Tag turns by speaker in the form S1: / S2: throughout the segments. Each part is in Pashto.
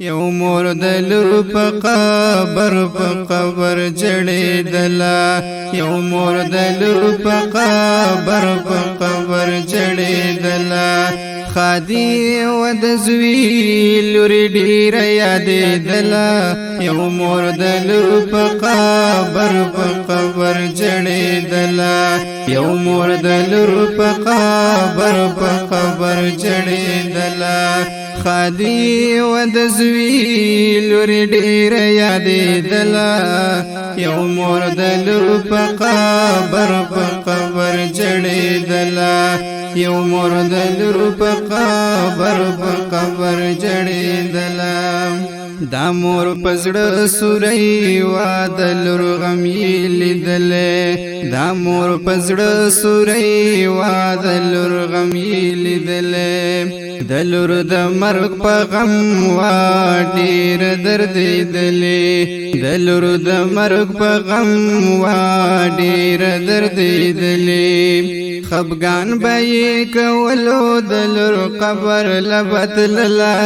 S1: یو مور د لور په قبر جړېدله یو مور د لور په قبر جړېدله خادي و د زوی لور ډیره یادېدله یو مور د لور په قبر جړېدله یو مور د لور په قبر جړېدله خادي و د زوی لور ډیره یادېدله یو مور د لور په قبر جړېدله یو مور د لور په قبر جړېدله دا مور پزړه سورې وا د لور غم یې لیدلې دا مور پزړه سورې وا د لور غم یې لیدلې د لور د مرګ په غم وا ډېر درد لیدلې د لور د مرګ په غم وا ډېر درد لیدلې خفګان به یې کولو د لور قبر لبتلله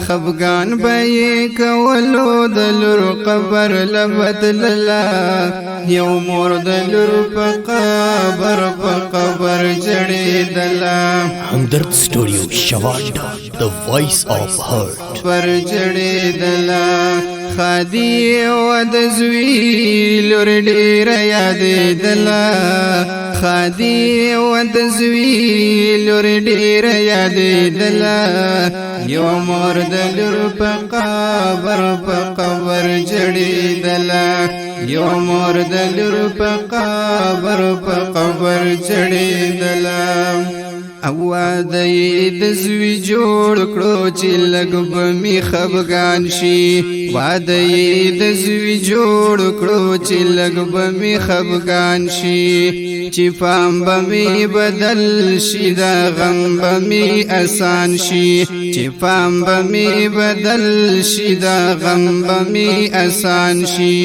S1: خفګان به یې کولو د لور قبر لبتلله یو مور د لور په قبر جړېدله
S2: همدرد سټوډیو شواندا the voice of heart
S1: پر جړېدله خادي و د زوی لور ډیره یادېدله خادي و د زوی لور ډیره یادېدله یو مور د لور په قبر جړېدله یو مور د لور په قبر جړېدله اواده د زوی جوړ کړو چې لږ به می خفګان شي واده د زوی جوړ کړو چې لږ به می خفګان شي چې فام به می بدل شي دا غم به می آسان شي چې فام به می بدل شي دا غم به می آسان شي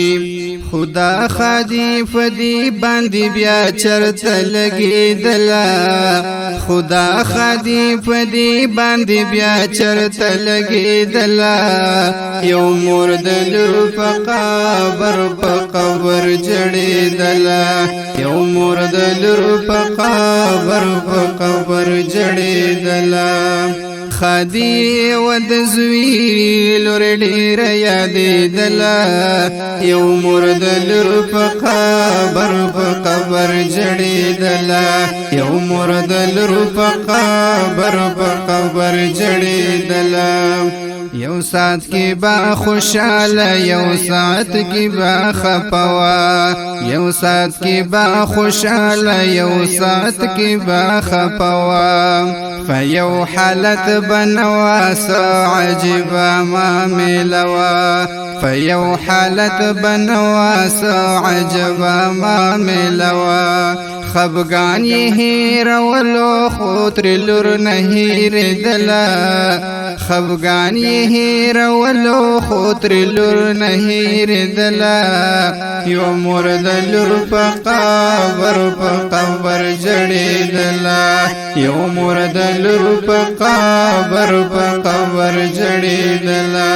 S1: خدا خادي فدی باندې بیا چرته لګېدله خدا خادي فدی باندې بیا چرته لګېدله یو مور د لور په قبر جړېدله یو مور د لور په قبر جړېدله خادي و د زوی لور ډیره یادېدله یو مور د لور په قبر جړېدله یو مور د لور په قبر جړېدله یو ساعت کې با خوشاله یو ساعت کې با خپوا یو ساعت کې با خوشاله یو ساعت کې با خپوا فیو حالت بنوا سو عجبا ما ملوا فیو حالت بنوا سو عجبا ما ملوا خفګان یې هېرولو خو تر لور نه هېرېدله خفګان یې هېرولو خو تر لور نه هېرېدله یو مور د لور په قبر جړېدله یو مور د لور په قبر جړېدله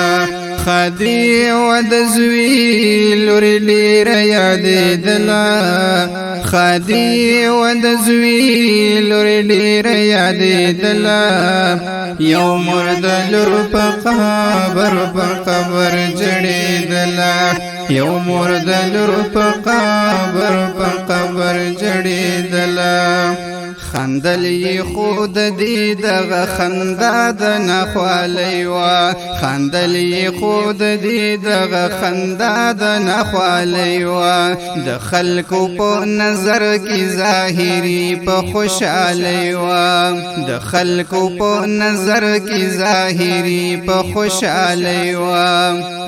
S1: خادي و د زوی لور ډیره یادېدله خادي و د زوی لور ډیره یادېدله یو مور د لور په قبر جړېدله یو مور د لور په قبر جړېدله خندل یې خود دې دغه خندا د نخوالۍ وا خندل یې خود دې دغه خندا د نخوالۍ وا د خلکو په نظر کې ظاهري په خوشالۍ وا د خلکو په نظر کې ظاهري په خوشالۍ وا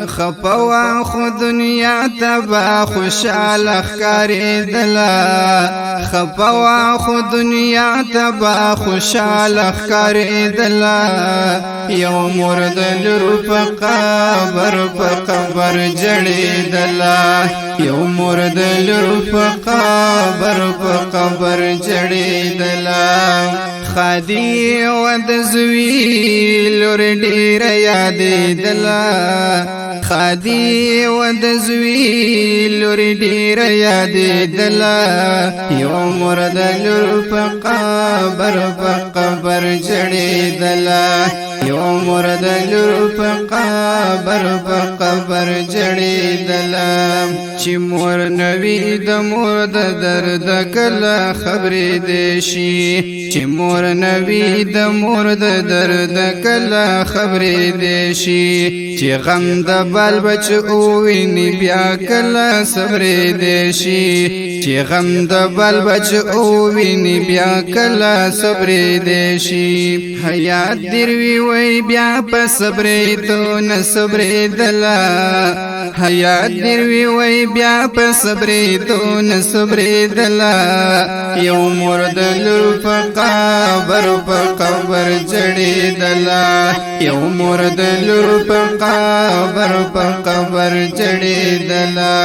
S1: خپوا خو دنیا تبا خوشاله ښکارېدله خپوا خو دنیا تبا خوشاله ښکارېدله یو مور د لور په قبر جړېدله یو مور د لور په قبر جړېدله خادي و د زوی لور ډیر یادېدله خادي و د زوی لور ډیر یادېدله یو مرد لور په قبر جړېدله یو مرد لور په قبر جړېدله چې مور نوی د مور د درد کله خبرې دې شي چې مور نوی د مور د درد کله خبرې دې شي چې غم د بال بچ اوویني بیا کله صبرې دې شي چې غم د بال بچ اوویني بیا کله صبرې دې شي حیات دروي وای بیا په صبرې تو نه صبرې دلا حیات دروي وای بیا په صبرې تو نه صبرې دلا یو مرد لور په قبر جړېدله یو مرد لور په قبر جړېدله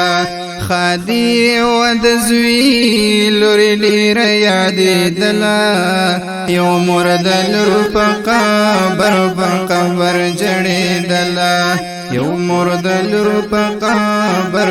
S1: خادي و د زوی لور ډیر یادېدله یو مرد لور په قبر جړېدله یو مرد لور په قبر